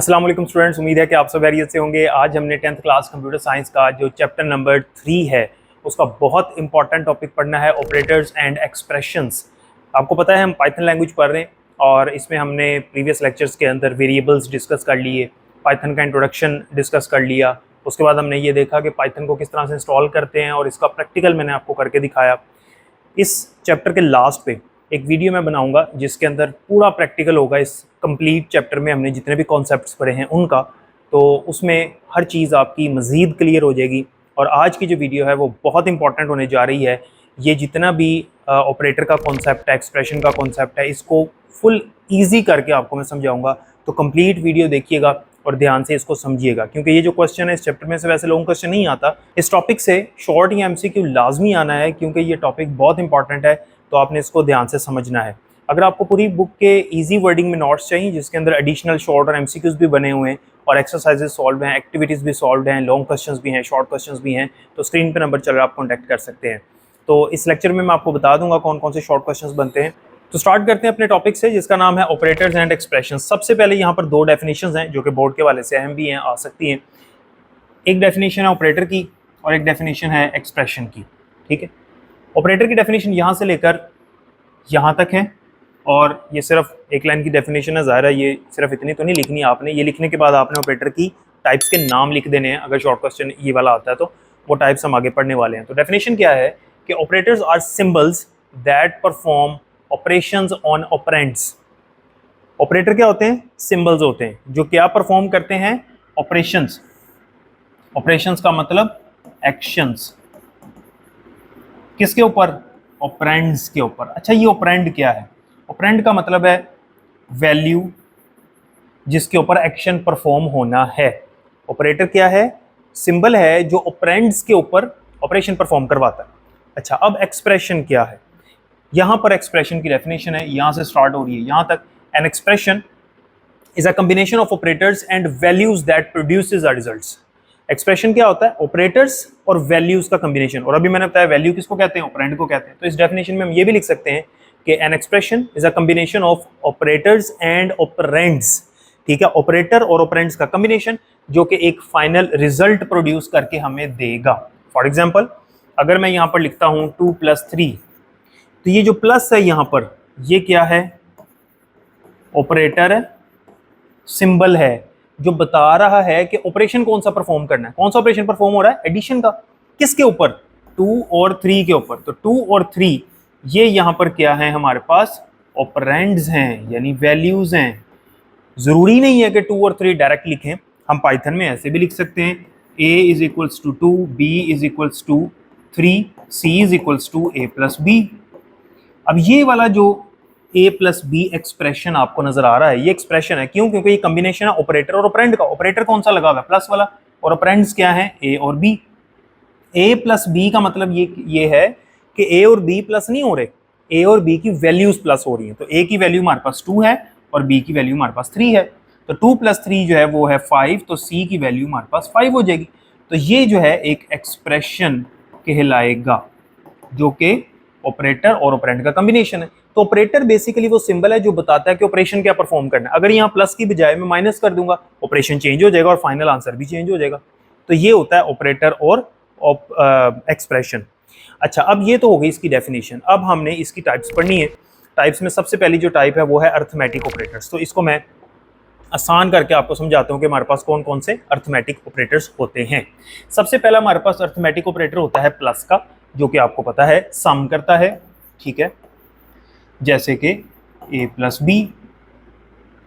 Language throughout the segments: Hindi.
अस्सलाम वालेकुम स्टूडेंट्स, उम्मीद है कि आप सब खैरियत से होंगे। आज हमने 10th क्लास कंप्यूटर साइंस का जो चैप्टर नंबर 3 है उसका बहुत इंपॉर्टेंट टॉपिक पढ़ना है, ऑपरेटर्स एंड एक्सप्रेशंस। आपको पता है हम पाइथन लैंग्वेज पढ़ रहे हैं और इसमें हमने प्रीवियस लेक्चर्स के अंदर वेरिएबल्स डिस्कस कर लिए, पाइथन का इंट्रोडक्शन डिस्कस कर लिया। उसके बाद हमने ये देखा कि पाइथन को किस तरह से इंस्टॉल करते हैं और इसका प्रैक्टिकल मैंने आपको करके दिखाया। इस चैप्टर के लास्ट पे एक वीडियो मैं बनाऊंगा जिसके अंदर पूरा प्रैक्टिकल होगा। इस कंप्लीट चैप्टर में हमने जितने भी कॉन्सेप्ट्स पढ़े हैं उनका, तो उसमें हर चीज़ आपकी मज़ीद क्लियर हो जाएगी। और आज की जो वीडियो है वो बहुत इंपॉर्टेंट होने जा रही है। ये जितना भी ऑपरेटर का कॉन्सेप्ट है, एक्सप्रेशन का कॉन्सेप्ट है, इसको फुल ईजी करके आपको मैं समझाऊंगा। तो कंप्लीट वीडियो देखिएगा और ध्यान से इसको समझिएगा, क्योंकि ये जो क्वेश्चन है इस चैप्टर में से वैसे लॉन्ग क्वेश्चन नहीं आता। इस टॉपिक से शॉर्ट या एमसीक्यू लाजमी आना है, क्योंकि ये टॉपिक बहुत इंपॉर्टेंट है, तो आपने इसको ध्यान से समझना है। अगर आपको पूरी बुक के इजी वर्डिंग में नोट्स चाहिए जिसके अंदर एडिशनल शॉर्ट और एमसीक्यूज भी बने हुए हैं और एक्सरसाइजेस सॉल्व हैं, एक्टिविटीज़ भी सॉल्व हैं, लॉन्ग क्वेश्चंस भी हैं, शॉर्ट क्वेश्चंस भी हैं, तो स्क्रीन पर नंबर चल रहा है, आप कॉन्टैक्ट कर सकते हैं। तो इस लेक्चर में मैं आपको बता दूंगा कौन कौन से शॉर्ट क्वेश्चंस बनते हैं। तो स्टार्ट करते हैं अपने टॉपिक से जिसका नाम है ऑपरेटर्स एंड एक्सप्रेशंस। सबसे पहले यहाँ पर दो डेफिनेशंस हैं जो कि बोर्ड के वाले से अहम भी हैं, आ सकती हैं। एक डेफिनेशन है ऑपरेटर की और एक डेफिनेशन है एक्सप्रेशन की। ठीक है, ऑपरेटर की डेफिनेशन यहाँ से लेकर यहाँ तक है और ये सिर्फ एक लाइन की डेफिनेशन है। ज़ाहिर है ये सिर्फ इतनी तो नहीं लिखनी आपने, ये लिखने के बाद आपने ऑपरेटर की टाइप्स के नाम लिख देने हैं। अगर शॉर्ट क्वेश्चन ये वाला आता है तो वो टाइप्स हम आगे पढ़ने वाले हैं। तो डेफिनेशन क्या है कि operators are symbols that perform operations on operands. Operator क्या होते हैं? सिंबल्स होते हैं जो क्या परफॉर्म करते हैं? ऑपरेशंस। ऑपरेशंस का मतलब एक्शंस। किसके ऊपर? ऑपरेंड्स के ऊपर। अच्छा, ये ऑपरेंड क्या है? ऑपरेंड का मतलब है वैल्यू जिसके ऊपर एक्शन परफॉर्म होना है। ऑपरेटर क्या है? सिंबल है जो ऑपरेंड्स के ऊपर ऑपरेशन परफॉर्म करवाता है। अच्छा, अब एक्सप्रेशन क्या है? यहां पर एक्सप्रेशन की डेफिनेशन है, यहां से स्टार्ट हो रही है यहां तक। An expression is a combination of operators and values that produces a results. Expression क्या होता है? ऑपरेटर्स और वैल्यूज का कॉम्बिनेशन। और अभी मैंने बताया वैल्यू किसको कहते हैं? ऑपरेंड को कहते हैं। तो इस डेफिनेशन में हम ये भी लिख सकते हैं कि an expression is a combination of operators and operands. ठीक है, ऑपरेटर और ऑपरेंड्स का कॉम्बिनेशन जो कि एक फाइनल रिजल्ट प्रोड्यूस करके हमें देगा। फॉर एग्जाम्पल, अगर मैं यहाँ पर लिखता हूँ 2+3, तो ये जो प्लस है यहाँ पर, ये क्या है? ऑपरेटर है, सिंबल है जो बता रहा है कि ऑपरेशन कौन सा परफॉर्म करना है। कौन सा ऑपरेशन परफॉर्म हो रहा है? एडिशन का। किसके ऊपर? 2 और 3 के ऊपर। तो 2 और 3 ये यहाँ पर क्या है? हमारे पास ऑपरेंड्स हैं, यानी वैल्यूज हैं। जरूरी नहीं है कि 2 और 3 डायरेक्ट लिखें, हम पाइथन में ऐसे भी लिख सकते हैं। a is equals to 2, b is equals to 3, c is equals to a+b। अब ये वाला जो a+b एक्सप्रेशन आपको नजर आ रहा है, ये एक्सप्रेशन है। क्यों? क्योंकि ये कॉम्बिनेशन है ऑपरेटर और ऑपरेंड का। ऑपरेटर कौन सा लगा हुआ है? प्लस वाला। और ऑपरेंड्स क्या है? a और b। a+b का मतलब ये है कि a और b प्लस नहीं हो रहे, a और b की वैल्यूज प्लस हो रही हैं। तो a की वैल्यू हमारे पास 2 है और b की वैल्यू हमारे पास 3 है। तो 2+3 जो है वो है 5, तो c की वैल्यू हमारे पास 5 हो जाएगी। तो ये जो है एक एक्सप्रेशन कहलाएगा जो कि ऑपरेटर और ऑपरेंड का कॉम्बिनेशन है। तो ऑपरेटर बेसिकली वो सिंबल है जो बताता है कि ऑपरेशन क्या परफॉर्म करना है। अगर यहाँ प्लस की बजाय मैं माइनस कर दूंगा, ऑपरेशन चेंज हो जाएगा और फाइनल आंसर भी चेंज हो जाएगा। तो ये होता है ऑपरेटर और एक्सप्रेशन। अच्छा, अब ये तो हो गई इसकी डेफिनेशन। अब हमने इसकी टाइप्स पढ़नी है। टाइप्स में सबसे पहली जो टाइप है वो है अर्थमेटिक ऑपरेटर्स। तो इसको मैं आसान करके आपको समझाता हूँ कि हमारे पास कौन कौन से अर्थमेटिक ऑपरेटर्स होते हैं। सबसे पहला हमारे पास अर्थमेटिक ऑपरेटर होता है प्लस का, जो कि आपको पता है सम करता है। ठीक है, जैसे कि a+b।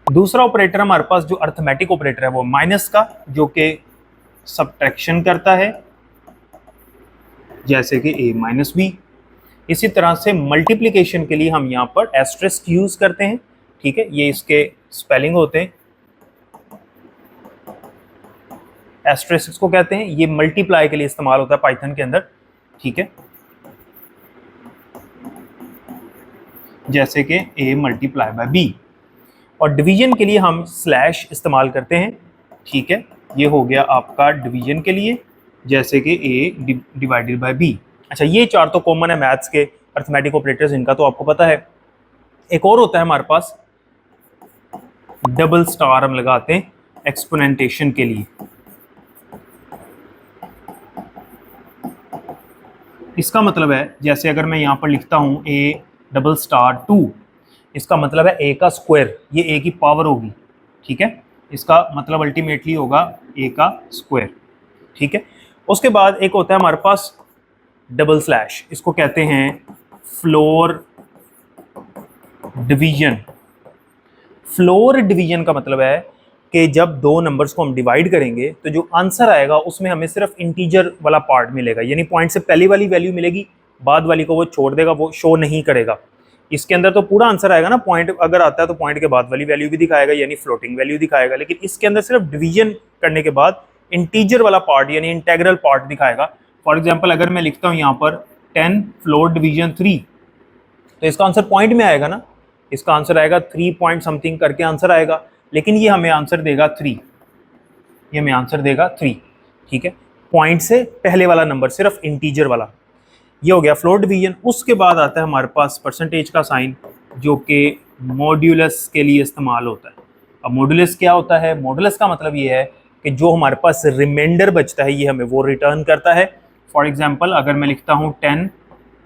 दूसरा ऑपरेटर हमारे पास जो अर्थमेटिक ऑपरेटर है वो माइनस का, जो कि सब्ट्रैक्शन करता है, जैसे कि a-b। इसी तरह से मल्टीप्लिकेशन के लिए हम यहाँ पर एस्टेरिस्क यूज करते हैं। ठीक है, ये इसके स्पेलिंग होते हैं। एस्टेरिस्क को कहते हैं, ये मल्टीप्लाई के लिए इस्तेमाल होता है पाइथन के अंदर। ठीक है, जैसे कि a×b। और डिवीजन के लिए हम स्लैश इस्तेमाल करते हैं। ठीक है, ये हो गया आपका डिवीजन के लिए, जैसे कि a/b। अच्छा, ये चार तो कॉमन है मैथ्स के अर्थमेटिक ऑपरेटर्स, इनका तो आपको पता है। एक और होता है हमारे पास डबल स्टार, हम लगाते हैं एक्सपोनेंटेशन के लिए। इसका मतलब है जैसे अगर मैं यहाँ पर लिखता हूँ a डबल स्टार 2, इसका मतलब है a का स्क्वायर, ये a की पावर होगी, ठीक है। इसका मतलब अल्टीमेटली होगा a का स्क्वायर, ठीक है। उसके बाद एक होता है हमारे पास डबल स्लैश, इसको कहते हैं फ्लोर डिवीजन। फ्लोर डिवीजन का मतलब है कि जब दो नंबर्स को हम डिवाइड करेंगे तो जो आंसर आएगा उसमें हमें सिर्फ इंटीजर वाला पार्ट मिलेगा, यानी पॉइंट से पहली वाली वैल्यू मिलेगी, बाद वाली को वो छोड़ देगा, वो शो नहीं करेगा। इसके अंदर तो पूरा आंसर आएगा ना, पॉइंट अगर आता है तो पॉइंट के बाद वाली वैल्यू भी दिखाएगा, यानी फ्लोटिंग वैल्यू दिखाएगा, लेकिन इसके अंदर सिर्फ डिवीजन करने के बाद इंटीजर वाला पार्ट यानी इंटेग्रल पार्ट दिखाएगा। फॉर एग्जाम्पल अगर मैं लिखता हूँ यहाँ पर 10 फ्लोर डिवीजन 3, तो इसका आंसर पॉइंट में आएगा ना, इसका आंसर आएगा 3 पॉइंट समथिंग करके आंसर आएगा, लेकिन ये हमें आंसर देगा 3, ये हमें आंसर देगा 3, ठीक है। पॉइंट से पहले वाला नंबर सिर्फ इंटीजर वाला, ये हो गया फ्लोर डिवीजन। उसके बाद आता है हमारे पास परसेंटेज का साइन, जो कि मॉड्यूलस के लिए इस्तेमाल होता है। अब मॉड्यूलस क्या होता है? मॉड्यूलस का मतलब ये है कि जो हमारे पास रिमाइंडर बचता है ये हमें वो रिटर्न करता है। फॉर एग्जांपल अगर मैं लिखता हूँ 10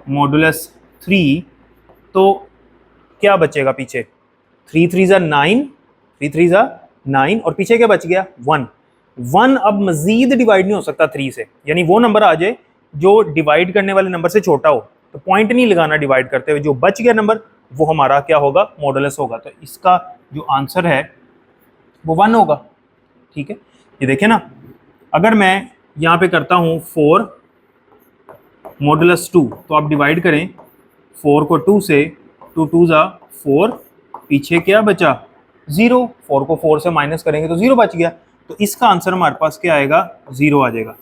मॉड्यूलस 3, तो क्या बचेगा पीछे? 3 3 9, 3 3 9, और पीछे क्या बच गया? 1। 1 अब मजीद डिवाइड नहीं हो सकता 3 से, यानी वो नंबर आ जाए जो डिवाइड करने वाले नंबर से छोटा हो, तो पॉइंट नहीं लगाना डिवाइड करते हुए, जो बच गया नंबर वो हमारा क्या होगा? मॉडुलस होगा। तो इसका जो आंसर है वो 1 होगा, ठीक है। ये देखिए ना, अगर मैं यहाँ पे करता हूँ 4 मॉडुलस 2, तो आप डिवाइड करें 4 को 2 से, 2 2 4, पीछे क्या बचा? 0। 4 को 4 से माइनस करेंगे तो 0 बच गया, तो इसका आंसर हमारे पास क्या आएगा? 0 आ जाएगा।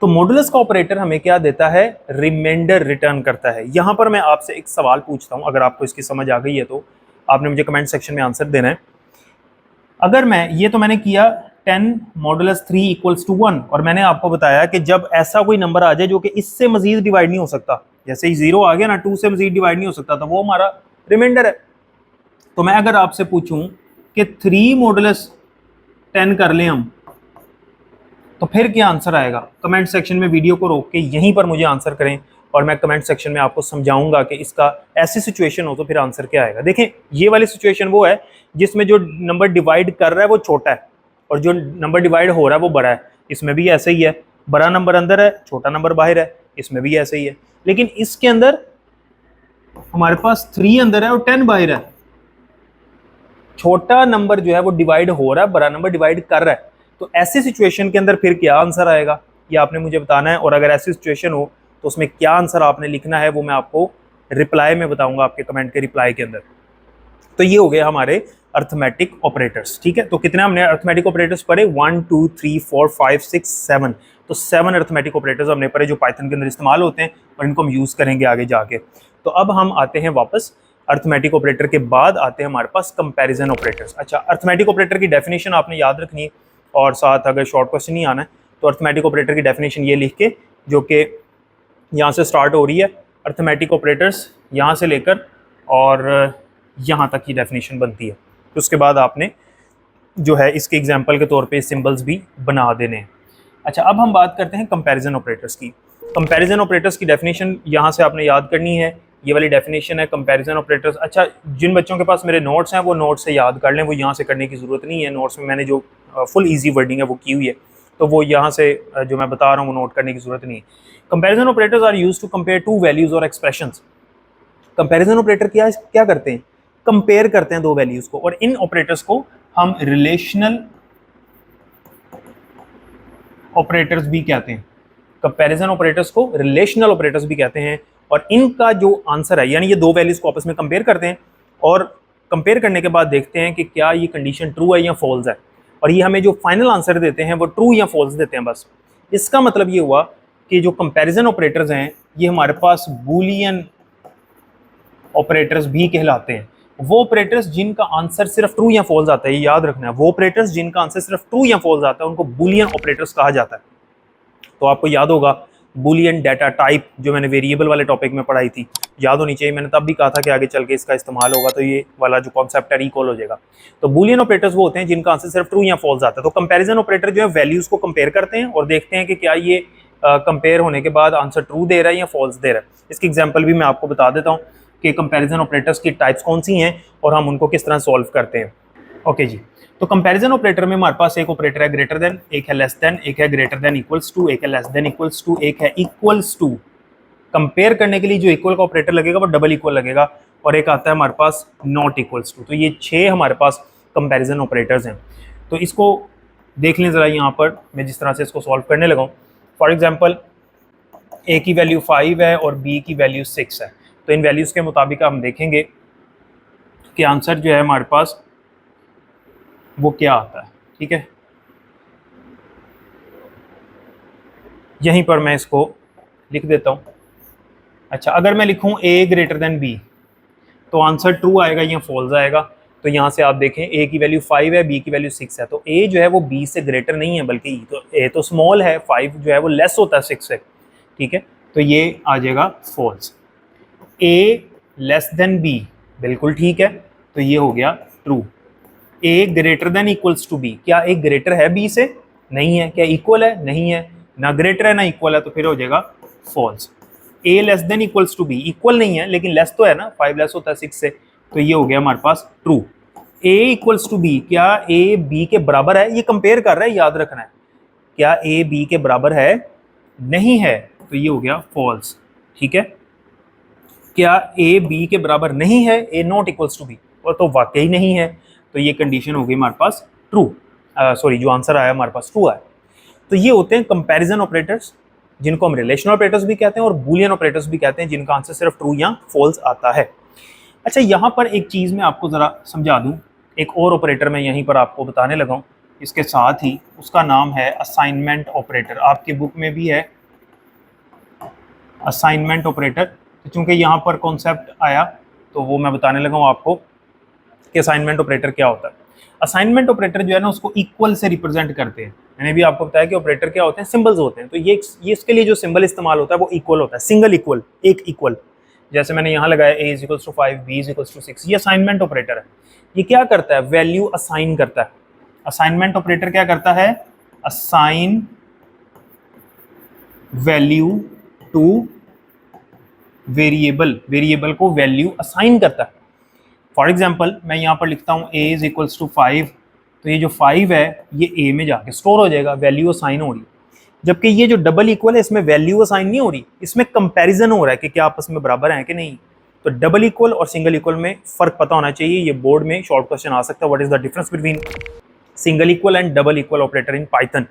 तो मॉडुलस का ऑपरेटर हमें क्या देता है? रिमाइंडर रिटर्न करता है। यहां पर मैं आपसे एक सवाल पूछता हूं, अगर आपको इसकी समझ आ गई है तो आपने मुझे कमेंट सेक्शन में आंसर देना है। अगर मैंने किया 10 मॉडुलस 3 इक्वल्स टू 1, और मैंने आपको बताया कि जब ऐसा कोई नंबर आ जाए जो कि इससे मजीद डिवाइड नहीं हो सकता, जैसे ही 0 आ गया ना, 2 से मजीद डिवाइड नहीं हो सकता, तो वो हमारा रिमाइंडर है। तो मैं अगर आपसे पूछूं कि 3 मॉडुलस 10 कर लें हम, तो फिर क्या आंसर आएगा? कमेंट सेक्शन में वीडियो को रोक के यहीं पर मुझे आंसर करें, और मैं कमेंट सेक्शन में आपको समझाऊंगा कि इसका ऐसी सिचुएशन हो तो फिर आंसर क्या आएगा। देखें, ये वाली सिचुएशन वो है जिसमें जो नंबर डिवाइड कर रहा है वो छोटा है और जो नंबर डिवाइड हो रहा है वो बड़ा है। इसमें भी ऐसे ही है, बड़ा नंबर अंदर है, छोटा नंबर बाहर है, इसमें भी ऐसे ही है। लेकिन इसके अंदर हमारे पास 3 अंदर है और 10 बाहर है। छोटा नंबर जो है वो डिवाइड हो रहा है, बड़ा नंबर डिवाइड कर रहा है। तो ऐसी सिचुएशन के अंदर फिर क्या आंसर आएगा ये आपने मुझे बताना है, और अगर ऐसी सिचुएशन हो तो उसमें क्या आंसर आपने लिखना है वो मैं आपको रिप्लाई में बताऊंगा, आपके कमेंट के रिप्लाई के अंदर। तो ये हो गया हमारे अर्थमेटिक ऑपरेटर्स, ठीक है। तो कितने हमने अर्थमेटिक ऑपरेटर्स पढ़े? 1 2 3 4 5 6 7। तो 7 अर्थमेटिक ऑपरेटर्स हमने पढ़े जो पाइथन के अंदर इस्तेमाल होते हैं, और इनको हम यूज़ करेंगे आगे जाके। तो अब हम आते हैं वापस अर्थमेटिक ऑपरेटर के बाद आते हैं हमारे पास कंपैरिजन ऑपरेटर्स। अच्छा, अर्थमेटिक ऑपरेटर की डेफिनेशन आपने याद रखनी है, और साथ अगर शॉर्ट क्वेश्चन नहीं आना है तो अर्थमेटिक ऑपरेटर की डेफिनेशन ये लिख के, जो कि यहाँ से स्टार्ट हो रही है, अर्थमेटिक ऑपरेटर्स यहाँ से लेकर और यहाँ तक की डेफिनेशन बनती है। तो उसके बाद आपने जो है इसके एग्जाम्पल के तौर पे सिंबल्स भी बना देने हैं। अच्छा, अब हम बात करते हैं कंपैरिजन ऑपरेटर्स की। कंपैरिजन ऑपरेटर्स की डेफिनेशन यहाँ से आपने याद करनी है, ये वाली डेफिनेशन है कंपैरिजन ऑपरेटर्स। अच्छा, जिन बच्चों के पास मेरे नोट्स हैं वो नोट्स से याद कर लें, वो यहाँ से करने की ज़रूरत नहीं है। नोट्स में मैंने जो फुल ईजी वर्डिंग है वो की हुई है, तो वो यहाँ से जो मैं बता रहा हूँ वो नोट करने की ज़रूरत नहीं है। Comparison operators are used to compare two values और एक्सप्रेशंस। कंपैरिजन ऑपरेटर क्या करते हैं? कंपेयर करते हैं दो वैल्यूज़ को, और इन ऑपरेटर्स को हम रिलेशनल ऑपरेटर्स भी कहते हैं। कंपैरिजन ऑपरेटर्स को रिलेशनल ऑपरेटर्स भी कहते हैं, और इनका जो आंसर है, यानी ये दो वैल्यूज़ को आपस में कंपेयर करते हैं, और कंपेयर करने के बाद देखते हैं कि क्या ये कंडीशन ट्रू है या फॉल्स है, और ये हमें जो फाइनल आंसर देते हैं वो ट्रू या फॉल्स देते हैं बस। इसका मतलब ये हुआ कि जो कंपैरिजन ऑपरेटर्स हैं ये हमारे पास बूलियन ऑपरेटर्स भी कहलाते हैं। वो ऑपरेटर्स जिनका आंसर सिर्फ ट्रू या फॉल्स आता है, ये याद रखना है, वो ऑपरेटर्स जिनका आंसर सिर्फ ट्रू या फॉल्स आता है उनको बूलियन ऑपरेटर्स कहा जाता है। तो आपको याद होगा बूलियन डाटा टाइप, जो मैंने वेरिएबल वाले टॉपिक में पढ़ाई थी, याद होनी चाहिए। मैंने तब भी कहा था कि आगे चल के इसका इस्तेमाल होगा, तो ये वाला जो कॉन्सेप्ट है रिकॉल हो जाएगा। तो बूलियन ऑपरेटर्स वो होते हैं जिनका आंसर सिर्फ ट्रू या फॉल्स आता है। तो कंपैरिजन ऑपरेटर जो है वैल्यूज को कंपेयर करते हैं और देखते हैं कि क्या ये कंपेयर होने के बाद आंसर ट्रू दे रहा है या फॉल्स दे रहा है। इसकी एग्जाम्पल भी मैं आपको बता देता हूँ कि कंपैरिजन ऑपरेटर्स की टाइप्स कौन सी हैं और हम उनको किस तरह सॉल्व करते हैं। ओके जी, तो कंपैरिजन ऑपरेटर में हमारे पास एक ऑपरेटर है ग्रेटर देन, एक है लेस देन, एक है ग्रेटर देन इक्वल्स टू, एक है लेस देन इक्वल्स टू, एक है इक्वल्स टू। कंपेयर करने के लिए जो इक्वल का ऑपरेटर लगेगा वो डबल इक्वल लगेगा, और एक आता है हमारे पास नॉट इक्वल्स टू। तो ये 6 हमारे पास कंपैरिजन ऑपरेटर्स हैं। तो इसको देख लें ज़रा, यहाँ पर मैं जिस तरह से इसको सॉल्व करने लगा हूँ। फॉर एग्जाम्पल ए की वैल्यू 5 है और बी की वैल्यू 6 है, तो इन वैल्यूज़ के मुताबिक हम देखेंगे कि आंसर जो है हमारे पास वो क्या आता है। ठीक है, यहीं पर मैं इसको लिख देता हूँ। अच्छा, अगर मैं लिखूँ ए ग्रेटर देन बी, तो आंसर ट्रू आएगा या फॉल्स आएगा। तो यहाँ से आप देखें ए की वैल्यू 5 है, बी की वैल्यू 6 है, तो ए जो है वो बी से ग्रेटर नहीं है, बल्कि तो ए तो स्मॉल है, 5 जो है वो लेस होता है 6 से। ठीक है, तो ये आ जाएगा false. A less than B, बिल्कुल ठीक है, तो ये हो गया true. A greater than equals to B, क्या ए ग्रेटर है बी से? नहीं है। क्या इक्वल है? नहीं है। ना ग्रेटर है ना इक्वल है, तो फिर हो जाएगा false. A less than equals to B, equal नहीं है लेकिन लेस तो है ना, 5 लेस होता है 6 से, तो ये हो गया हमारे पास true. A equals to B, क्या ए बी के बराबर है? ये कंपेयर कर रहा है, याद रखना है। क्या ए बी के बराबर है? नहीं है, तो ये हो गया फॉल्स। ठीक है, क्या ए बी के बराबर नहीं है? ए नॉट इक्वल्स टू बी, और तो वाकई नहीं है, तो ये कंडीशन हो गई हमारे पास ट्रू। सॉरी, जो आंसर आया हमारे पास ट्रू आया। तो ये होते हैं कंपैरिजन ऑपरेटर्स, जिनको हम रिलेशनल ऑपरेटर्स भी कहते हैं और बूलियन ऑपरेटर्स भी कहते हैं, जिनका आंसर सिर्फ ट्रू या फॉल्स आता है। अच्छा, यहाँ पर एक चीज़ मैं आपको ज़रा समझा दूँ। एक और ऑपरेटर मैं यहीं पर आपको बताने लगा हूँ इसके साथ ही, उसका नाम है असाइनमेंट ऑपरेटर। आपकी बुक में भी है असाइनमेंट ऑपरेटर, तो चूँकि यहाँ पर कॉन्सेप्ट आया तो वो मैं बताने लगा हूँ आपको कि असाइनमेंट ऑपरेटर क्या होता है। असाइनमेंट ऑपरेटर जो है ना, उसको इक्वल से रिप्रेजेंट करते हैं। मैंने भी आपको बताया कि ऑपरेटर क्या होते हैं, सिंबल्स होते हैं। तो ये इसके लिए जो सिंबल इस्तेमाल होता है वो इक्वल होता है, सिंगल इक्वल, एक इक्वल। जैसे मैंने यहाँ लगाया a is equals to 5, b is equals to 6, ये असाइनमेंट ऑपरेटर है। ये क्या करता है? वैल्यू असाइन करता है। असाइनमेंट ऑपरेटर क्या करता है? Assign value two variable, variable को वैल्यू असाइन करता है। फॉर एग्जाम्पल मैं यहाँ पर लिखता हूँ a इज इक्वल्स टू 5, तो ये जो 5 है ये a में जाके स्टोर हो जाएगा, वैल्यू असाइन हो रही। जबकि ये जो डबल इक्वल है इसमें वैल्यू असाइन नहीं हो रही, इसमें कंपैरिजन हो रहा है कि क्या आपस में बराबर हैं कि नहीं। तो डबल इक्वल और सिंगल इक्वल में फ़र्क पता होना चाहिए। ये बोर्ड में शॉर्ट क्वेश्चन आ सकता है, what is the difference between single equal and double equal operator in Python.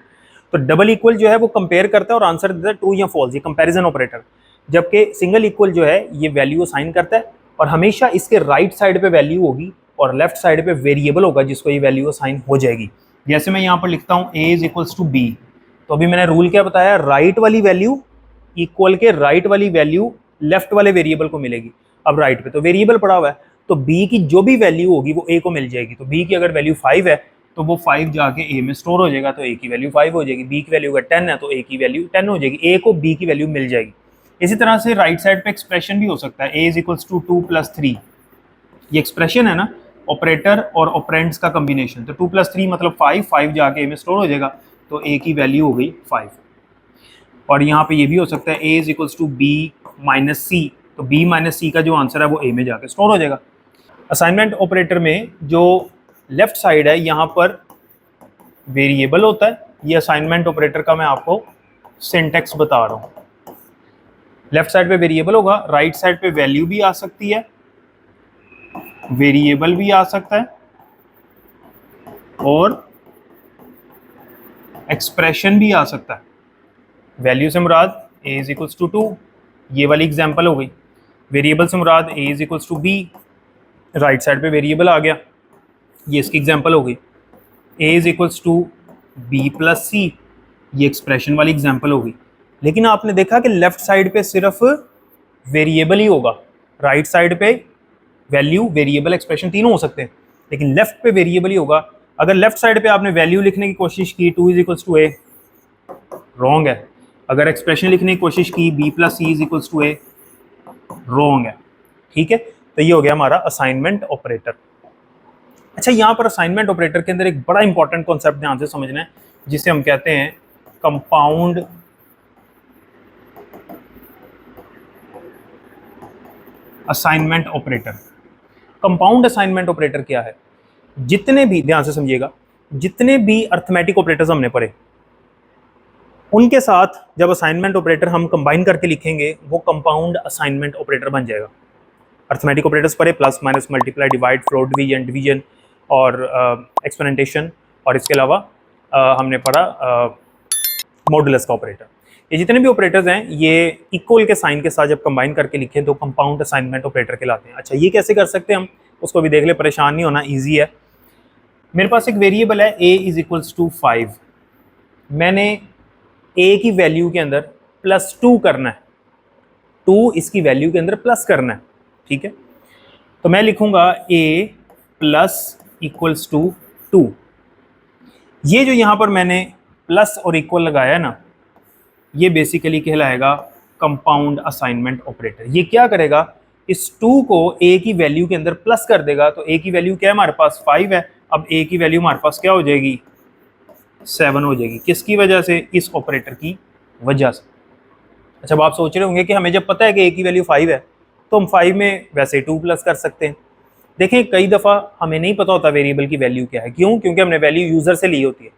तो डबल इक्वल जो है वो कंपेयर करता है और आंसर देता है ट्रू या फॉल्स, ये कंपेरिजन ऑपरेटर। जबकि सिंगल इक्वल जो है ये वैल्यू असाइन करता है, और हमेशा इसके राइट साइड पे वैल्यू होगी और लेफ्ट साइड पे वेरिएबल होगा जिसको ये वैल्यू असाइन हो जाएगी। जैसे मैं यहाँ पर लिखता हूँ a is equals to b, तो अभी मैंने रूल क्या बताया? राइट वाली वैल्यू इक्वल के राइट वाली वैल्यू लेफ्ट वाले वेरिएबल को मिलेगी। अब राइट पे तो वेरिएबल पड़ा हुआ है, तो b की जो भी वैल्यू होगी वो a को मिल जाएगी। तो b की अगर वैल्यू 5 है तो वो 5 जाके a में स्टोर हो जाएगा, तो a की वैल्यू 5 हो जाएगी। b की वैल्यू अगर 10 है तो a की वैल्यू 10 हो जाएगी, a को b की वैल्यू मिल जाएगी। इसी तरह से राइट साइड पे एक्सप्रेशन भी हो सकता है, a इज इक्वल्स टू 2 + 3। ये एक्सप्रेशन है ना, ऑपरेटर और ऑपरेंड्स का कम्बिनेशन। तो 2 + 3 मतलब 5 जाके a में स्टोर हो जाएगा, तो a की वैल्यू हो गई 5। और यहाँ पे ये भी हो सकता है a is equals to b - c, तो b - c का जो आंसर है वो a में जाके स्टोर हो जाएगा। असाइनमेंट ऑपरेटर में जो लेफ्ट साइड है यहाँ पर वेरिएबल होता है। ये असाइनमेंट ऑपरेटर का मैं आपको सिंटैक्स बता रहा हूँ। लेफ्ट साइड पे वेरिएबल होगा, राइट साइड पे वैल्यू भी आ सकती है, वेरिएबल भी आ सकता है, और एक्सप्रेशन भी आ सकता है। वैल्यू से मुराद a इज इक्वल्स टू 2, ये वाली एग्जांपल हो गई। वेरिएबल से मुराद a is equals to b, right side पे वेरिएबल आ गया, ये इसकी एग्जांपल हो गई। a is equals to b + c, ये एक्सप्रेशन वाली एग्जांपल हो गई। लेकिन आपने देखा कि लेफ्ट साइड पे सिर्फ वेरिएबल ही होगा, राइट साइड पे वैल्यू, वेरिएबल, एक्सप्रेशन तीनों हो सकते हैं, लेकिन लेफ्ट पे वेरिएबल ही होगा। अगर लेफ्ट साइड पे आपने वैल्यू लिखने की कोशिश की 2 is equals to a, wrong है। अगर एक्सप्रेशन लिखने की कोशिश की b plus C is equals to A, wrong है। ठीक है, तो ये हो गया हमारा असाइनमेंट ऑपरेटर। अच्छा, यहाँ पर असाइनमेंट ऑपरेटर के अंदर एक बड़ा इंपॉर्टेंट कॉन्सेप्ट ध्यान से समझना है, जिसे हम कहते हैं compound assignment operator. Compound assignment operator क्या है? जितने भी, ध्यान से समझिएगा, जितने भी अर्थमेटिक ऑपरेटर्स हमने पढ़े, उनके साथ जब असाइनमेंट ऑपरेटर हम कंबाइन करके लिखेंगे, वो कंपाउंड असाइनमेंट ऑपरेटर बन जाएगा। अर्थमेटिक ऑपरेटर्स पढ़े, plus minus multiply divide float division और एक्सपोनेंटेशन, और इसके अलावा हमने पढ़ा मॉडुलस का ऑपरेटर। ये जितने भी ऑपरेटर्स हैं, ये इक्वल के साइन के साथ जब कंबाइन करके लिखें तो कंपाउंड असाइनमेंट ऑपरेटर कहलाते हैं। अच्छा, ये कैसे कर सकते हैं हम, उसको भी देख ले, परेशान नहीं होना, ईजी है। मेरे पास एक वेरिएबल है a इज इक्वल्स टू 5। मैंने a की वैल्यू के अंदर +2 करना है, 2 इसकी वैल्यू के अंदर प्लस करना है। ठीक है, तो मैं लिखूंगा a प्लस इक्वल्स टू 2। ये जो यहाँ पर मैंने प्लस और इक्वल लगाया है ना, ये बेसिकली कहलाएगा कंपाउंड असाइनमेंट ऑपरेटर। ये क्या करेगा, इस 2 को a की वैल्यू के अंदर प्लस कर देगा। तो a की वैल्यू क्या है हमारे पास, 5 है। अब a की वैल्यू हमारे पास क्या हो जाएगी, 7 हो जाएगी। किसकी वजह से, इस ऑपरेटर की वजह से। अच्छा, अब आप सोच रहे होंगे कि हमें जब पता है कि a की वैल्यू 5 है, तो हम 5 में वैसे 2 प्लस कर सकते हैं। देखें, कई दफ़ा हमें नहीं पता होता वेरिएबल की वैल्यू क्या है। क्यों? क्योंकि हमने वैल्यू यूज़र से ली होती है।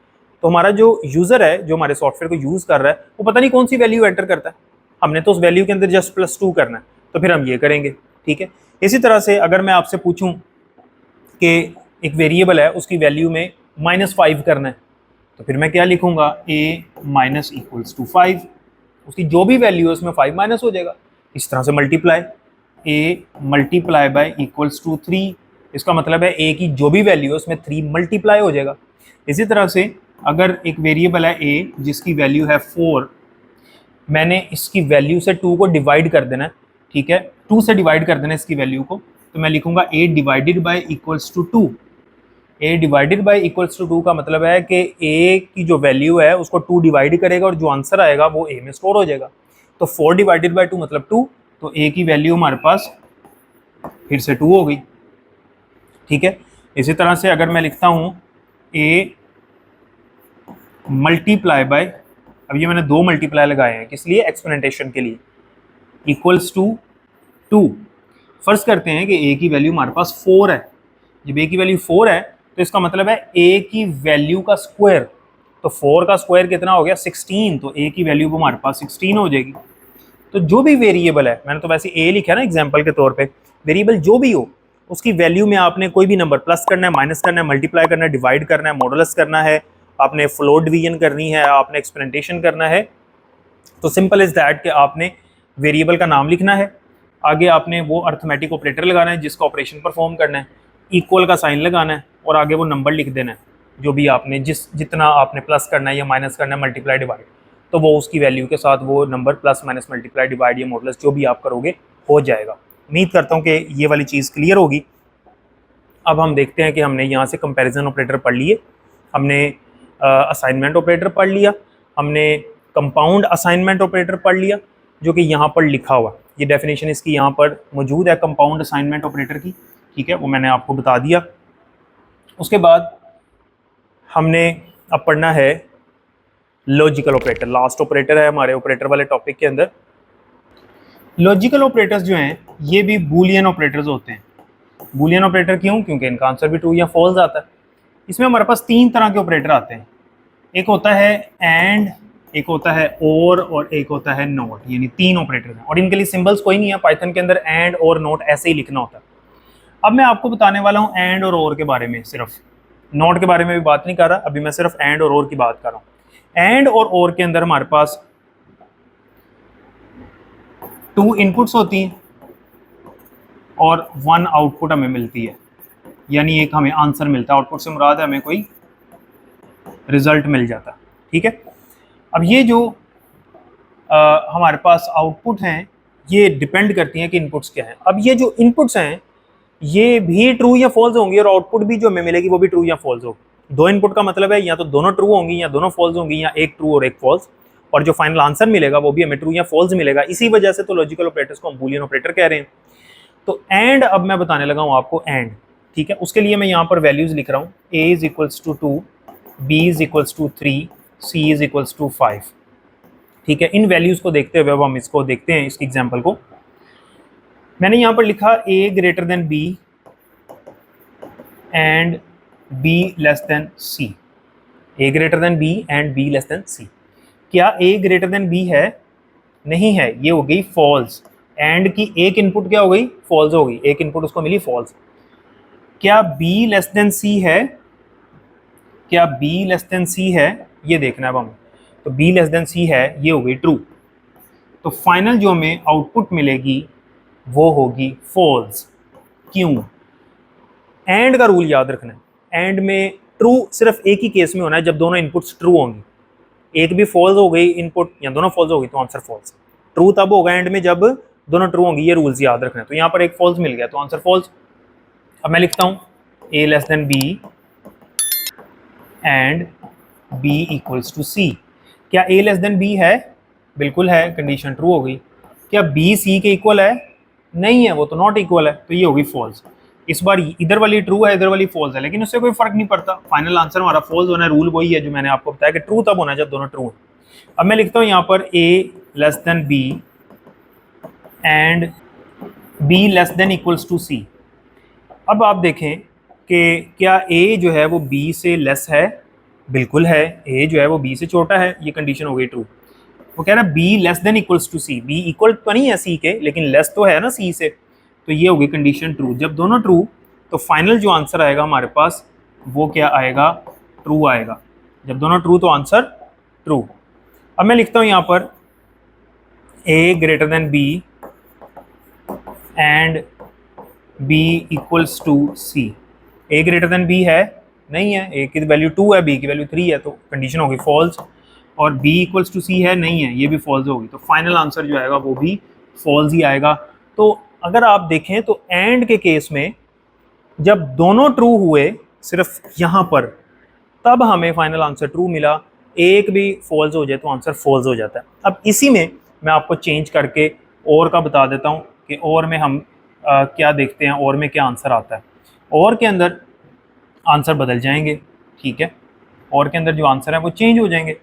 तो हमारा जो यूज़र है, जो हमारे सॉफ्टवेयर को यूज़ कर रहा है, वो पता नहीं कौन सी वैल्यू एंटर करता है। हमने तो उस वैल्यू के अंदर जस्ट +2 करना है, तो फिर हम ये करेंगे। ठीक है, इसी तरह से अगर मैं आपसे पूछूं कि एक वेरिएबल है, उसकी वैल्यू में -5 करना है, तो फिर मैं क्या लिखूंगा, a माइनस इक्वल्स टू 5। उसकी जो भी वैल्यू है उसमें 5 माइनस हो जाएगा। इस तरह से multiply, a multiply by equals to 3। इसका मतलब है a की जो भी वैल्यू है उसमें 3 मल्टीप्लाई हो जाएगा। इसी तरह से अगर एक वेरिएबल है a जिसकी वैल्यू है 4, मैंने इसकी वैल्यू से 2 को डिवाइड कर देना है। ठीक है, 2 से डिवाइड कर देना है इसकी वैल्यू को, तो मैं लिखूंगा a divided by equals to 2। a divided by equals to 2 का मतलब है कि a की जो वैल्यू है उसको 2 डिवाइड करेगा और जो आंसर आएगा वो a में स्टोर हो जाएगा। तो 4 डिवाइडेड बाय 2 मतलब 2, तो a की वैल्यू हमारे पास फिर से 2 हो गई। ठीक है, इसी तरह से अगर मैं लिखता हूँ a मल्टीप्लाई बाय, अब ये मैंने 2 मल्टीप्लाई लगाए हैं, किस लिए, एक्सपोनेंटेशन के लिए, इक्वल्स टू 2। फर्ज करते हैं कि a की वैल्यू हमारे पास 4 है। जब a की वैल्यू 4 है तो इसका मतलब है a की वैल्यू का स्क्वायर, तो 4 का स्क्वायर कितना हो गया, 16। तो a की वैल्यू हमारे पास 16 हो जाएगी। तो जो भी वेरिएबल है, मैंने तो वैसे a लिखा है ना एग्जाम्पल के तौर पे, वेरिएबल जो भी हो उसकी वैल्यू में आपने कोई भी नंबर प्लस करना है, माइनस करना है, मल्टीप्लाई करना है, डिवाइड करना है, मॉडुलस करना है, आपने फ्लोट डिवीजन करनी है, आपने एक्सपेरिमेंटेशन करना है। तो सिंपल इज दैट कि आपने वेरिएबल का नाम लिखना है, आगे आपने वो अर्थमेटिक ऑपरेटर लगाना है जिसका ऑपरेशन परफॉर्म करना है, इक्वल का साइन लगाना है और आगे वो नंबर लिख देना है जो भी आपने जितना आपने प्लस करना है या माइनस करना है, मल्टीप्लाई डिवाइड, तो वो उसकी वैल्यू के साथ वो number plus minus multiply divide या मॉडुलस जो भी आप करोगे हो जाएगा। उम्मीद करता हूँ कि ये वाली चीज़ क्लियर होगी। अब हम देखते हैं कि हमने यहाँ से कंपैरिजन ऑपरेटर पढ़ लिए, हमने असाइनमेंट ऑपरेटर पढ़ लिया, हमने कंपाउंड असाइनमेंट ऑपरेटर पढ़ लिया जो कि यहाँ पर लिखा हुआ, ये डेफिनेशन इसकी यहाँ पर मौजूद है कंपाउंड असाइनमेंट ऑपरेटर की। ठीक है, वो मैंने आपको बता दिया। उसके बाद हमने अब पढ़ना है लॉजिकल ऑपरेटर, लास्ट ऑपरेटर है हमारे ऑपरेटर वाले टॉपिक के अंदर। लॉजिकल ऑपरेटर्स जो हैं ये भी बूलियन ऑपरेटर्स होते हैं। बूलियन ऑपरेटर क्यों? क्योंकि इनका आंसर भी ट्रू या फॉल्स आता है। इसमें हमारे पास 3 तरह के ऑपरेटर आते हैं, एक होता है एंड, एक होता है और एक होता है नॉट, यानी 3 ऑपरेटर हैं और इनके लिए सिंबल्स कोई नहीं है। पाइथन के अंदर एंड और नॉट ऐसे ही लिखना होता है। अब मैं आपको बताने वाला हूँ एंड और के बारे में, सिर्फ नॉट के बारे में भी बात नहीं कर रहा, अभी मैं सिर्फ एंड और की बात कर रहा हूँ। एंड और के अंदर हमारे पास 2 इनपुट्स होती हैं और 1 आउटपुट हमें मिलती है, यानी एक हमें आंसर मिलता है। आउटपुट से मुराद है हमें कोई रिजल्ट मिल जाता है। ठीक है, अब ये जो हमारे पास आउटपुट हैं ये डिपेंड करती हैं कि इनपुट्स क्या हैं। अब ये जो इनपुट्स हैं ये भी ट्रू या फॉल्स होंगी और आउटपुट भी जो हमें मिलेगी वो भी ट्रू या फॉल्स होगी। 2 इनपुट का मतलब है या तो दोनों ट्रू होंगी या दोनों फॉल्स होंगी या एक ट्रू और एक फॉल्स। और जो फाइनल आंसर मिलेगा वो भी हमें ट्रू या फॉल्स मिलेगा। इसी वजह से तो लॉजिकल ऑपरेटर्स को हम बूलियन ऑपरेटर कह रहे हैं। तो एंड अब मैं बताने लगा हूँ आपको एंड, ठीक है। उसके लिए मैं यहाँ पर वैल्यूज लिख रहा हूँ, a is equals to 2, b is equals to 3, c is equals to 5, ठीक है। इन वैल्यूज को देखते हुए अब हम इसको देखते हैं, इसकी एग्जाम्पल को। मैंने यहाँ पर लिखा a greater than b and b less then c, a greater than b and b less then c। क्या a ग्रेटर देन b है? नहीं है, ये हो गई फॉल्स। एंड की एक इनपुट क्या हो गई? फॉल्स हो गई, एक इनपुट उसको मिली फॉल्स। क्या b लेस देन c है? क्या b लेस देन c है? ये देखना है अब हमें। तो b लेस देन c है, ये हो गई ट्रू। तो फाइनल जो हमें आउटपुट मिलेगी वो होगी फॉल्स। क्यों? एंड का रूल याद रखना है, एंड में ट्रू सिर्फ एक ही केस में होना है, जब दोनों इनपुट्स ट्रू होंगी। एक भी फॉल्स हो गई इनपुट या दोनों फॉल्स हो गई तो आंसर फॉल्स। ट्रू तब होगा एंड में जब दोनों ट्रू होंगी, ये रूल्स याद रखना है। तो यहाँ पर एक फॉल्स मिल गया तो आंसर फॉल्स। अब मैं लिखता हूँ a less than b and b equals to c। क्या a लेस देन b है? बिल्कुल है, कंडीशन ट्रू हो गई। क्या b c के इक्वल है? नहीं है, वो तो नॉट इक्वल है, तो ये होगी फॉल्स। इस बार इधर वाली ट्रू है, इधर वाली फॉल्स है, लेकिन उससे कोई फर्क नहीं पड़ता, फाइनल आंसर हमारा फॉल्स होना है। रूल वही है जो मैंने आपको बताया कि ट्रू तब होना है जब दोनों ट्रू हैं। अब मैं लिखता हूँ यहाँ पर a less than b and b less than equals to c। अब आप देखें कि क्या a जो है वो b से लेस है? बिल्कुल है, a जो है वो b से छोटा है, ये कंडीशन हो गई ट्रू। वो कह रहा है b less than equals to c, b equal तो नहीं है c के, लेकिन लेस तो है ना c से, तो ये होगी कंडीशन ट्रू। जब दोनों ट्रू तो फाइनल जो आंसर आएगा हमारे पास वो क्या आएगा? ट्रू आएगा। जब दोनों ट्रू तो आंसर ट्रू। अब मैं लिखता हूँ यहाँ पर a greater than b and b equals to c। a greater than b है? नहीं है, a की वैल्यू 2 है, b की वैल्यू 3 है, तो कंडीशन होगी फॉल्स। और b इक्वल्स टू c है? नहीं है, ये भी फॉल्स होगी। तो फाइनल आंसर जो आएगा वो भी फॉल्स ही आएगा। तो अगर आप देखें तो एंड के केस में जब दोनों ट्रू हुए सिर्फ यहाँ पर, तब हमें फाइनल आंसर ट्रू मिला। एक भी फॉल्स हो जाए तो आंसर फॉल्स हो जाता है। अब इसी में मैं आपको चेंज करके और का बता देता हूँ कि और में हम क्या देखते हैं, और में क्या आंसर आता है। और के अंदर आंसर बदल जाएंगे, ठीक है, और के अंदर जो आंसर है वो चेंज हो जाएंगे।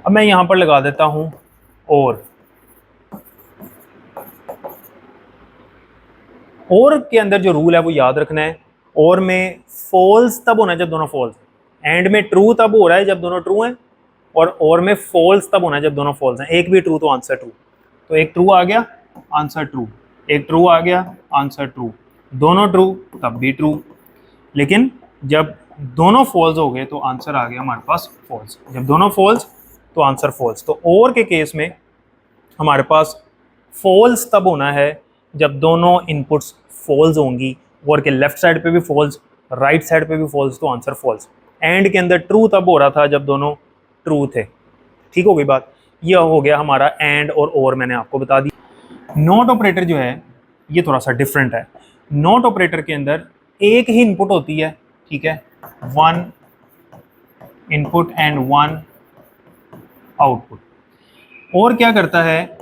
अब मैं यहाँ पर लगा देता हूँ और के अंदर जो रूल है वो याद रखना है। और में फॉल्स तब होना है जब दोनों फॉल्स, एंड में ट्रू तब हो रहा है जब दोनों ट्रू हैं, और में फॉल्स तब होना है जब दोनों फॉल्स हैं। एक भी ट्रू तो आंसर ट्रू। तो एक ट्रू आ गया, आंसर ट्रू, एक ट्रू आ गया, आंसर ट्रू, दोनों ट्रू तब भी ट्रू। लेकिन जब दोनों फॉल्स हो गए तो आंसर आ गया हमारे पास फॉल्स। जब दोनों फॉल्स तो आंसर फॉल्स। तो और के केस में हमारे पास फॉल्स तब होना है जब दोनों इनपुट्स फॉल्स होंगी, और के लेफ्ट साइड पे भी फॉल्स, राइट साइड पे भी फॉल्स, तो आंसर फॉल्स। एंड के अंदर ट्रू तब हो रहा था जब दोनों ट्रू थे। ठीक हो गई बात। यह हो गया हमारा एंड और मैंने आपको बता दी। नॉट ऑपरेटर जो है ये थोड़ा सा डिफरेंट है। नॉट ऑपरेटर के अंदर एक ही इनपुट होती है, ठीक है, one input and one output. और क्या करता है,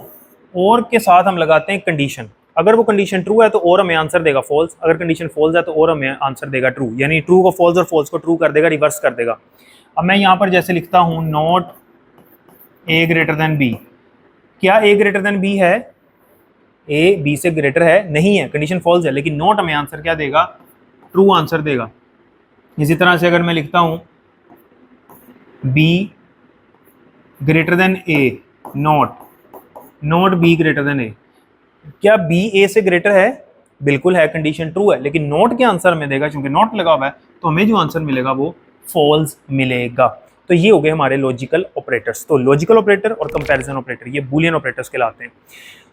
और के साथ हम लगाते हैं कंडीशन। अगर वो कंडीशन ट्रू है तो और हमें आंसर देगा फॉल्स, अगर कंडीशन फॉल्स है तो और हमें आंसर देगा ट्रू, यानी ट्रू को फॉल्स और फॉल्स को ट्रू कर देगा, रिवर्स कर देगा। अब मैं यहाँ पर जैसे लिखता हूँ not A greater than B. क्या ए ग्रेटर देन बी है? ए बी से ग्रेटर है? नहीं है, कंडीशन फॉल्स है, लेकिन नॉट हमें आंसर क्या देगा? ट्रू आंसर देगा। इसी तरह से अगर मैं लिखता हूँ B greater than A, not B greater than A. क्या बी ए से ग्रेटर है? बिल्कुल है, कंडीशन ट्रू है, लेकिन नॉट के आंसर में देगा, क्योंकि नॉट लगा हुआ है तो हमें जो आंसर मिलेगा वो फॉल्स मिलेगा। तो ये हो गए हमारे लॉजिकल ऑपरेटर्स। तो लॉजिकल ऑपरेटर और कंपैरिजन ऑपरेटर ये बूलियन ऑपरेटर्स कहलाते हैं।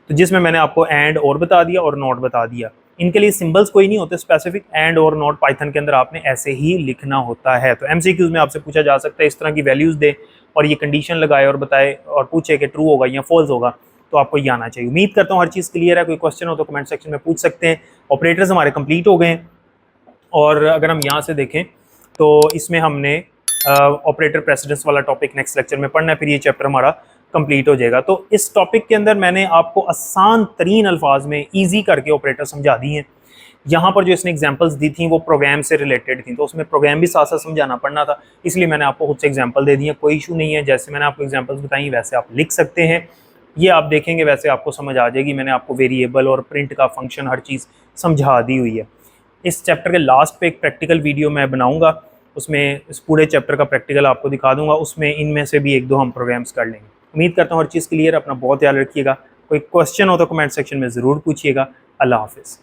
तो जिसमें मैंने आपको एंड और बता दिया और नॉट बता दिया। इनके लिए सिंबल्स कोई नहीं होते स्पेसिफिक, एंड और नॉट पाइथन के अंदर आपने ऐसे ही लिखना होता है। तो एमसीक्यूज में आपसे पूछा जा सकता है इस तरह की वैल्यूज दे और ये कंडीशन लगाए और बताए और पूछे कि ट्रू होगा या फॉल्स होगा, तो आपको ये आना चाहिए। उम्मीद करता हूँ हर चीज़ क्लियर है। कोई क्वेश्चन हो तो कमेंट सेक्शन में पूछ सकते हैं। ऑपरेटर्स हमारे कंप्लीट हो गए हैं, और अगर हम यहाँ से देखें तो इसमें हमने ऑपरेटर प्रेसिडेंस वाला टॉपिक नेक्स्ट लेक्चर में पढ़ना है, फिर ये चैप्टर हमारा कंप्लीट हो जाएगा। तो इस टॉपिक के अंदर मैंने आपको आसान तरीन अल्फाज में ईजी करके ऑपरेटर समझा दिए हैं। यहाँ पर जो इसने एग्जांपल्स दी थी वो प्रोग्राम से रिलेटेड थी, तो उसमें प्रोग्राम भी साथ साथ समझाना पड़ना था, इसलिए मैंने आपको खुद से एग्जांपल दे दिए। कोई इशू नहीं है, जैसे मैंने आपको एग्जांपल्स बताई वैसे आप लिख सकते हैं, ये आप देखेंगे वैसे आपको समझ आ जाएगी। मैंने आपको वेरिएबल और प्रिंट का फंक्शन हर चीज़ समझा दी हुई है। इस चैप्टर के लास्ट पे एक प्रैक्टिकल वीडियो मैं बनाऊँगा, उसमें इस पूरे चैप्टर का प्रैक्टिकल आपको दिखा दूंगा, उसमें इनमें से भी एक दो हम प्रोग्राम्स कर लेंगे। उम्मीद करता हूँ हर चीज़ क्लियर। अपना बहुत ख्याल रखिएगा। कोई क्वेश्चन हो तो कमेंट सेक्शन में ज़रूर पूछिएगा। अल्लाह हाफिज़।